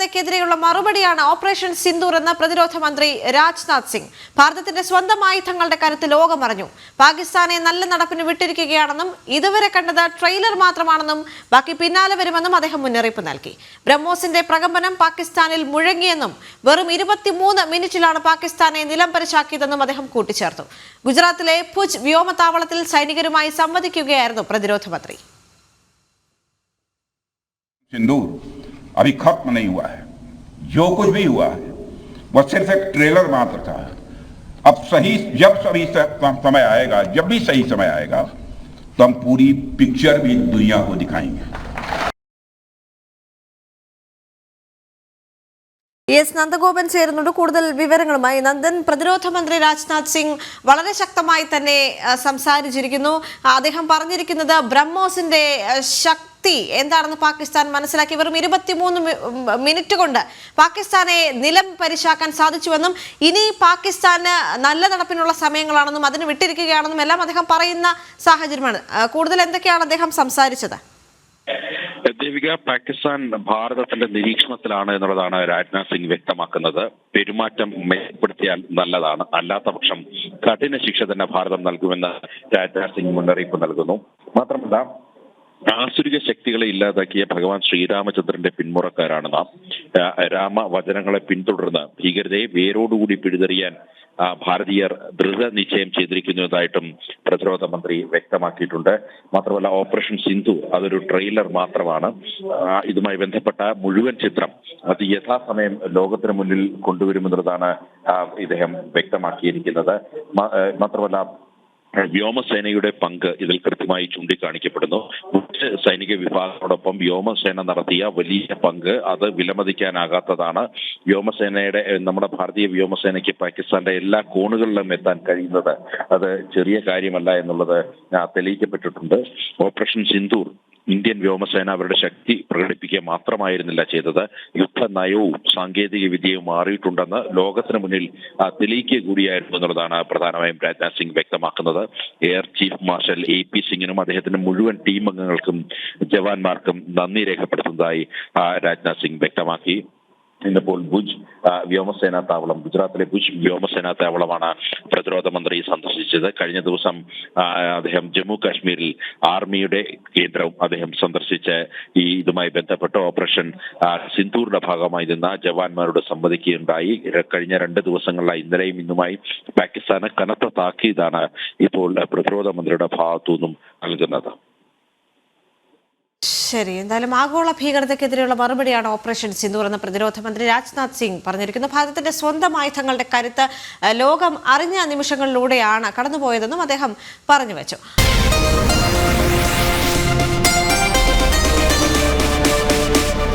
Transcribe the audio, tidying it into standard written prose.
ഭീകരതയ്ക്കെതിരെയുള്ള മറുപടിയാണ് ഓപ്പറേഷൻ സിന്ദൂർ എന്ന പ്രതിരോധ മന്ത്രി രാജ്നാഥ് സിംഗ്. ഭാരതത്തിന്റെ സ്വന്തം ആയുധങ്ങളുടെ കരുത്ത് ലോകമറിഞ്ഞു. പാകിസ്ഥാനെ നല്ല നടപ്പിന് വിട്ടിരിക്കുകയാണെന്നും ഇതുവരെ കണ്ടത് ട്രെയിലർ മാത്രമാണെന്നും ബാക്കി പിന്നാലെ വരുമെന്നും അദ്ദേഹം മുന്നറിയിപ്പ് നൽകി. ബ്രഹ്മോസിന്റെ പ്രകമ്പനം പാകിസ്ഥാനിൽ മുഴങ്ങിയെന്നും വെറും 23 മിനിറ്റിലാണ് പാകിസ്ഥാനെ നിലംപരിശാക്കിയതെന്നും അദ്ദേഹം കൂട്ടിച്ചേർത്തു. ഗുജറാത്തിലെ ഭുജ് വ്യോമതാവളത്തിൽ സൈനികരുമായി സംവദിക്കുകയായിരുന്നു പ്രതിരോധ മന്ത്രി. सिंदूर अभी खत्म नहीं हुआ है। जो कुछ भी हुआ है वह सिर्फ एक ट्रेलर मात्र था। अब जब समय आएगा, जब भी सही समय आएगा तो हम पूरी पिक्चर भी दुनिया को दिखाएंगे. എസ് നന്ദഗോപൻ ചേരുന്നുണ്ട് കൂടുതൽ വിവരങ്ങളുമായി. നന്ദൻ, പ്രതിരോധ മന്ത്രി രാജ്നാഥ് സിംഗ് വളരെ ശക്തമായി തന്നെ സംസാരിച്ചിരിക്കുന്നു. അദ്ദേഹം പറഞ്ഞിരിക്കുന്നത് ബ്രഹ്മോസിന്റെ ശക്തി എന്താണെന്ന് പാകിസ്ഥാൻ മനസ്സിലാക്കി. വെറും 23 മിനിറ്റ് കൊണ്ട് പാകിസ്ഥാനെ നിലം പരിശാക്കാൻ സാധിച്ചുവെന്നും ഇനി പാകിസ്ഥാന് നല്ല നടപ്പിനുള്ള സമയങ്ങളാണെന്നും അതിന് വിട്ടിരിക്കുകയാണെന്നും എല്ലാം അദ്ദേഹം പറയുന്ന സാഹചര്യമാണ്. കൂടുതൽ എന്തൊക്കെയാണ് അദ്ദേഹം സംസാരിച്ചത്? ദേവിക, പാകിസ്ഥാൻ ഭാരതത്തിന്റെ നിരീക്ഷണത്തിലാണ് എന്നുള്ളതാണ് രാജ്നാഥ് സിംഗ് വ്യക്തമാക്കുന്നത്. പെരുമാറ്റം മെച്ചപ്പെടുത്തിയാൽ നല്ലതാണ്, അല്ലാത്ത പക്ഷം കഠിന ശിക്ഷ തന്നെ ഭാരതം നൽകുമെന്ന് രാജ്നാഥ് സിംഗ് മുന്നറിയിപ്പ് നൽകുന്നു. മാത്രമല്ല, ആസുരിക ശക്തികളെ ഇല്ലാതാക്കിയ ഭഗവാൻ ശ്രീരാമചന്ദ്രന്റെ പിന്മുറക്കാരാണ് നാം. രാമവചനങ്ങളെ പിന്തുടർന്ന് ഭീകരതയെ വേരോടുകൂടി പിഴുതെറിയാൻ ഭാരതീയർ ദൃഢനിശ്ചയം ചെയ്തിരിക്കുന്നതായിട്ടും പ്രതിരോധ മന്ത്രി വ്യക്തമാക്കിയിട്ടുണ്ട്. മാത്രമല്ല, ഓപ്പറേഷൻ സിന്ധു അതൊരു ട്രെയിലർ മാത്രമാണ്. ഇതുമായി ബന്ധപ്പെട്ട മുഴുവൻ ചിത്രം അത് യഥാസമയം ലോകത്തിന് മുന്നിൽ കൊണ്ടുവരുമെന്നുള്ളതാണ് ഇദ്ദേഹം വ്യക്തമാക്കിയിരിക്കുന്നത്. മാത്രമല്ല, വ്യോമസേനയുടെ പങ്ക് ഇതിൽ കൃത്യമായി ചൂണ്ടിക്കാണിക്കപ്പെടുന്നു. മറ്റ് സൈനിക വിഭാഗങ്ങളോടൊപ്പം വ്യോമസേന നടത്തിയ വലിയ പങ്ക് അത് വിലമതിക്കാനാകാത്തതാണ്. വ്യോമസേനയുടെ നമ്മുടെ ഭാരതീയ വ്യോമസേനയ്ക്ക് പാകിസ്ഥാന്റെ എല്ലാ കോണുകളിലും എത്താൻ കഴിയുന്നത് അത് ചെറിയ കാര്യമല്ല എന്നുള്ളത് തെളിയിക്കപ്പെട്ടിട്ടുണ്ട്. ഓപ്പറേഷൻ സിന്ദൂർ ഇന്ത്യൻ വ്യോമസേന അവരുടെ ശക്തി പ്രകടിപ്പിക്കുക മാത്രമായിരുന്നില്ല ചെയ്തത്, യുദ്ധ നയവും സാങ്കേതിക വിദ്യയും മാറിയിട്ടുണ്ടെന്ന് ലോകത്തിന് മുന്നിൽ തെളിയിക്കുക കൂടിയായിരുന്നു എന്നുള്ളതാണ് പ്രധാനമായും രാജ്നാഥ് സിംഗ് വ്യക്തമാക്കുന്നത്. എയർ ചീഫ് മാർഷൽ AP സിംഗിനും അദ്ദേഹത്തിന്റെ മുഴുവൻ ടീം അംഗങ്ങൾക്കും ജവാന്മാർക്കും നന്ദി രേഖപ്പെടുത്തുന്നതായി രാജ്നാഥ് സിംഗ് വ്യക്തമാക്കി. ഇന്നിപ്പോൾ ഭുജ് വ്യോമസേനാ താവളം, ഗുജറാത്തിലെ ഭുജ് വ്യോമസേനാ താവളമാണ് പ്രതിരോധ മന്ത്രി സന്ദർശിച്ചത്. കഴിഞ്ഞ ദിവസം അദ്ദേഹം ജമ്മു കാശ്മീരിൽ ആർമിയുടെ കേന്ദ്രവും അദ്ദേഹം സന്ദർശിച്ച് ഇതുമായി ബന്ധപ്പെട്ട് ഓപ്പറേഷൻ സിന്ദൂറിന്റെ ഭാഗമായി നിന്ന ജവാന്മാരോട് സംവദിക്കുകയുണ്ടായി. കഴിഞ്ഞ 2 ദിവസങ്ങളിലായി ഇന്നലെയും ഇന്നുമായി പാകിസ്ഥാന് കനത്ത താക്കീതാണ് ഇപ്പോൾ പ്രതിരോധ മന്ത്രിയുടെ ഭാഗത്തു നിന്നും നൽകുന്നത്. ശരി, എന്തായാലും ആഗോള ഭീകരതയ്ക്കെതിരെയുള്ള മറുപടിയാണ് ഓപ്പറേഷൻ സിന്ദൂർ എന്ന പ്രതിരോധ മന്ത്രി രാജ്നാഥ് സിംഗ് പറഞ്ഞിരിക്കുന്നത്. ഭാരതത്തിന്റെ സ്വന്തം ആയുധങ്ങളുടെ കരുത്ത് ലോകം അറിഞ്ഞ നിമിഷങ്ങളിലൂടെയാണ് കടന്നുപോയതെന്നും അദ്ദേഹം പറഞ്ഞു വെച്ചു.